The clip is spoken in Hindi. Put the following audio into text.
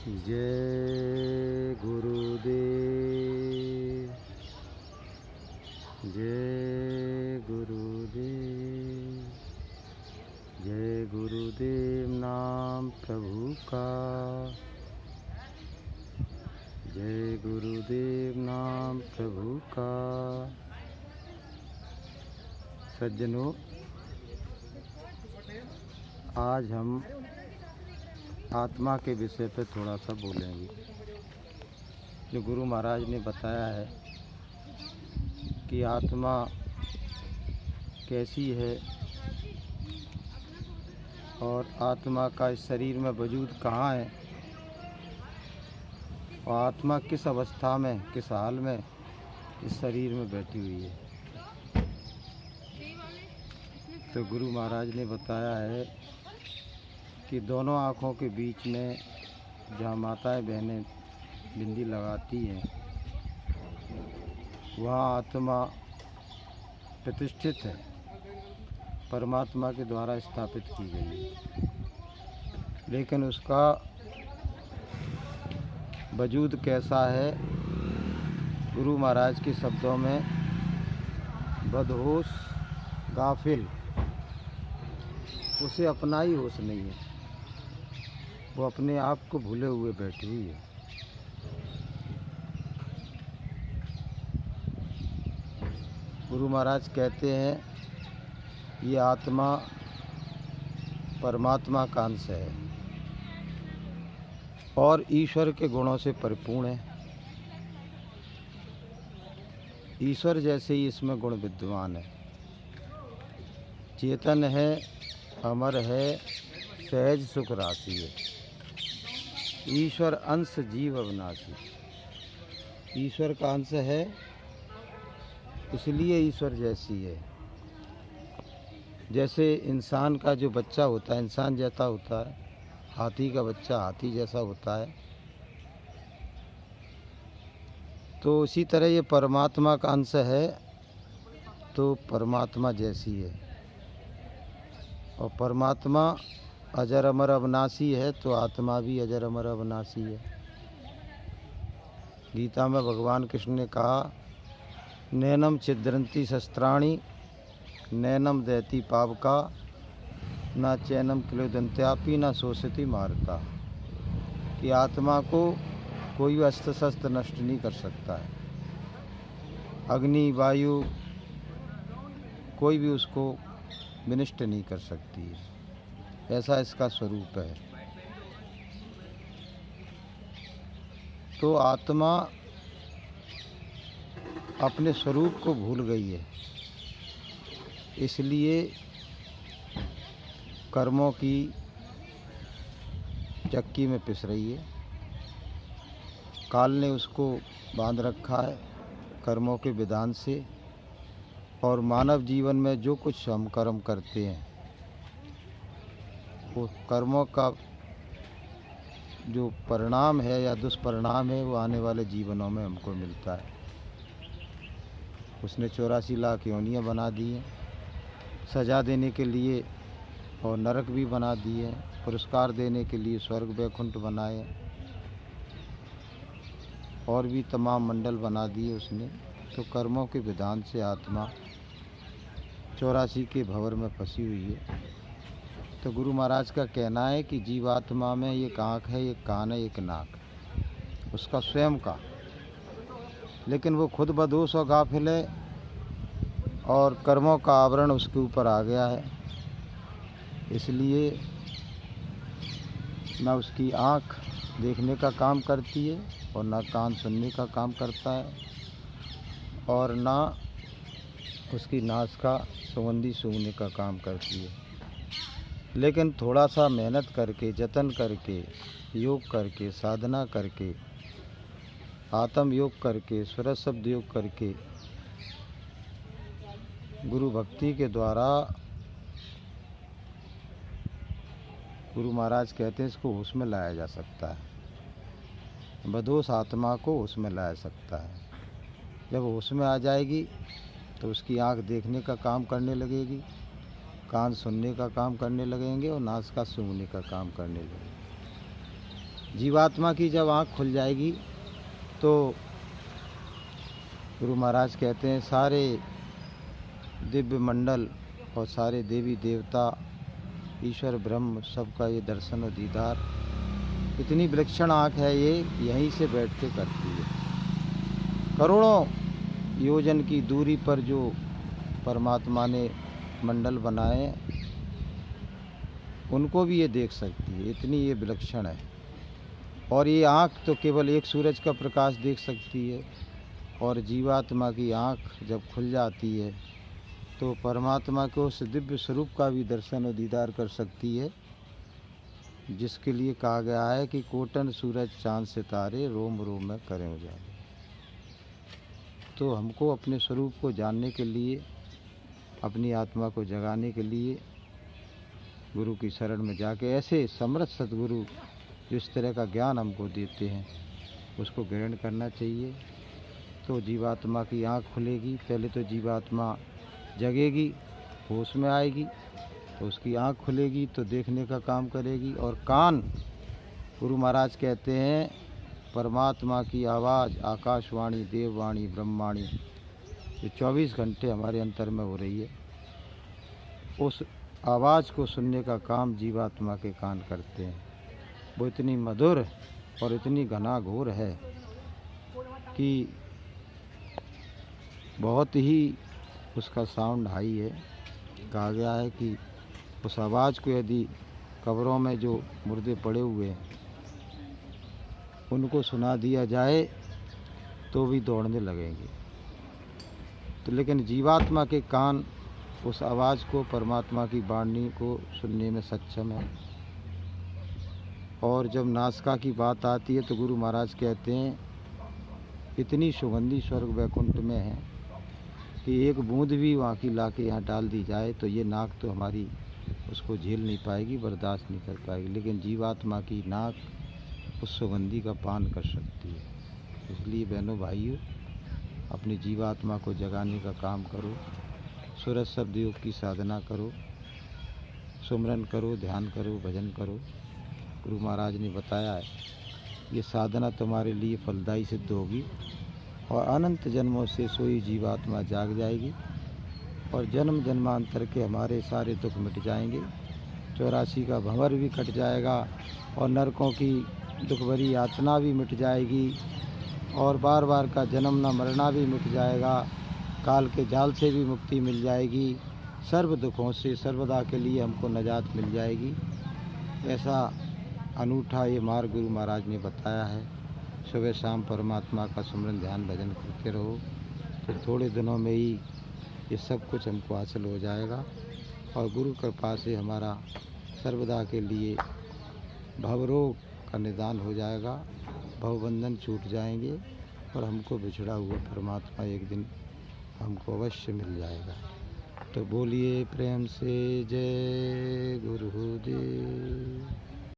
जय गुरुदेव, जय गुरुदेव, जय गुरुदेव नाम प्रभु का, जय गुरुदेव नाम प्रभु का। सज्जनों, आज हम आत्मा के विषय पर थोड़ा सा बोलेंगे। जो गुरु महाराज ने बताया है कि आत्मा कैसी है और आत्मा का इस शरीर में वजूद कहाँ है और आत्मा किस अवस्था में, किस हाल में इस शरीर में बैठी हुई है। तो गुरु महाराज ने बताया है कि दोनों आँखों के बीच में जहाँ माताएं बहनें बिंदी लगाती हैं, वहाँ आत्मा प्रतिष्ठित है, परमात्मा के द्वारा स्थापित की गई है। लेकिन उसका वजूद कैसा है, गुरु महाराज के शब्दों में बदहोश गाफिल, उसे अपना ही होश नहीं है, वो अपने आप को भूले हुए बैठी हुई है। गुरु महाराज कहते हैं ये आत्मा परमात्मा का अंश है और ईश्वर के गुणों से परिपूर्ण है। ईश्वर जैसे ही इसमें गुण विद्यमान है। चेतन है, अमर है, सहज सुख राशि है। ईश्वर अंश जीव अविनाशी। ईश्वर का अंश है, इसलिए ईश्वर जैसी है। जैसे इंसान का जो बच्चा होता है इंसान जैसा होता है, हाथी का बच्चा हाथी जैसा होता है, तो उसी तरह ये परमात्मा का अंश है तो परमात्मा जैसी है। और परमात्मा अजर अमर अविनाशी है तो आत्मा भी अजर अमर अविनाशी है। गीता में भगवान कृष्ण ने कहा, नैनम छिद्रंती शस्त्राणि नैनम दैती पावका न चैनम क्लोदंत्यापि न शोषिति मारता, कि आत्मा को कोई भी अस्त्र शस्त्र नष्ट नहीं कर सकता है। अग्नि वायु कोई भी उसको विनिष्ट नहीं कर सकती है। ऐसा इसका स्वरूप है। तो आत्मा अपने स्वरूप को भूल गई है, इसलिए कर्मों की चक्की में पिस रही है। काल ने उसको बांध रखा है कर्मों के विधान से। और मानव जीवन में जो कुछ हम कर्म करते हैं, वो कर्मों का जो परिणाम है या दुष्परिणाम है, वो आने वाले जीवनों में हमको मिलता है। उसने 84 लाख योनियाँ बना दी हैं सज़ा देने के लिए, और नरक भी बना दिए हैं, पुरस्कार देने के लिए स्वर्ग वैकुंठ बनाए, और भी तमाम मंडल बना दिए उसने। तो कर्मों के विधान से आत्मा 84 के भंवर में फंसी हुई है। तो गुरु महाराज का कहना है कि जीवात्मा में एक आँख है, एक कान है, एक नाक, उसका स्वयं का, लेकिन वो खुद बदहोश और गाफिल है और कर्मों का आवरण उसके ऊपर आ गया है। इसलिए न उसकी आँख देखने का काम करती है और न कान सुनने का काम करता है और न उसकी नासिका सुगंधी सूंघने का काम करती है। लेकिन थोड़ा सा मेहनत करके, जतन करके, योग करके, साधना करके, आत्म योग करके, स्वरत शब्द योग करके, गुरु भक्ति के द्वारा, गुरु महाराज कहते हैं इसको होश में लाया जा सकता है। बदहोश आत्मा को होश में लाया सकता है। जब होश में आ जाएगी तो उसकी आँख देखने का काम करने लगेगी, कान सुनने का काम करने लगेंगे और नासिका सूंघने का काम करने लगेंगे। जीवात्मा की जब आँख खुल जाएगी तो गुरु महाराज कहते हैं सारे दिव्य मंडल और सारे देवी देवता, ईश्वर ब्रह्म, सबका ये दर्शन और दीदार, इतनी विलक्षण आँख है ये, यहीं से बैठ के करती है। करोड़ों योजन की दूरी पर जो परमात्मा ने मंडल बनाए उनको भी ये देख सकती है, इतनी ये विलक्षण है। और ये आँख तो केवल एक सूरज का प्रकाश देख सकती है, और जीवात्मा की आँख जब खुल जाती है तो परमात्मा के उस दिव्य स्वरूप का भी दर्शन और दीदार कर सकती है, जिसके लिए कहा गया है कि कोटन सूरज चाँद सितारे रोम रोम में करें उजाले। तो हमको अपने स्वरूप को जानने के लिए, अपनी आत्मा को जगाने के लिए गुरु की शरण में जाके ऐसे समर्थ सद्गुरु जिस तरह का ज्ञान हमको देते हैं उसको ग्रहण करना चाहिए। तो जीवात्मा की आँख खुलेगी। पहले तो जीवात्मा जगेगी, होश में आएगी, तो उसकी आँख खुलेगी तो देखने का काम करेगी। और कान, गुरु महाराज कहते हैं परमात्मा की आवाज़, आकाशवाणी, देववाणी, ब्रह्मवाणी, जो 24 घंटे हमारे अंतर में हो रही है, उस आवाज़ को सुनने का काम जीवात्मा के कान करते हैं। वो इतनी मधुर और इतनी घनाघोर है कि बहुत ही उसका साउंड हाई है। कहा गया है कि उस आवाज़ को यदि कब्रों में जो मुर्दे पड़े हुए हैं उनको सुना दिया जाए तो भी दौड़ने लगेंगे। तो लेकिन जीवात्मा के कान उस आवाज़ को, परमात्मा की वाणी को सुनने में सक्षम है। और जब नासिका की बात आती है तो गुरु महाराज कहते हैं इतनी सुगंधी स्वर्ग वैकुंठ में है कि एक बूंद भी वहाँ की लाके यहाँ डाल दी जाए तो ये नाक तो हमारी उसको झेल नहीं पाएगी, बर्दाश्त नहीं कर पाएगी, लेकिन जीवात्मा की नाक उस सुगंधी का पान कर सकती है। इसलिए बहनों भाइयों, अपनी जीवात्मा को जगाने का काम करो, सूरज शब्द योग की साधना करो, सुमरन करो, ध्यान करो, भजन करो। गुरु महाराज ने बताया है ये साधना तुम्हारे लिए फलदायी सिद्ध होगी और अनंत जन्मों से सोई जीवात्मा जाग जाएगी और जन्म जन्मांतर के हमारे सारे दुख मिट जाएंगे। 84 का भंवर भी कट जाएगा और नरकों की दुख भरी यातना भी मिट जाएगी और बार बार का जन्म न मरना भी मिट जाएगा। काल के जाल से भी मुक्ति मिल जाएगी। सर्व दुखों से सर्वदा के लिए हमको नजात मिल जाएगी। ऐसा अनूठा ये मार्ग गुरु महाराज ने बताया है। सुबह शाम परमात्मा का सुमरन ध्यान भजन करते रहो तो थोड़े दिनों में ही ये सब कुछ हमको हासिल हो जाएगा और गुरु कृपा से हमारा सर्वदा के लिए भवरोग का निदान हो जाएगा, भवबंधन छूट जाएंगे और हमको बिछड़ा हुआ परमात्मा एक दिन हमको अवश्य मिल जाएगा। तो बोलिए प्रेम से जय गुरुदेव।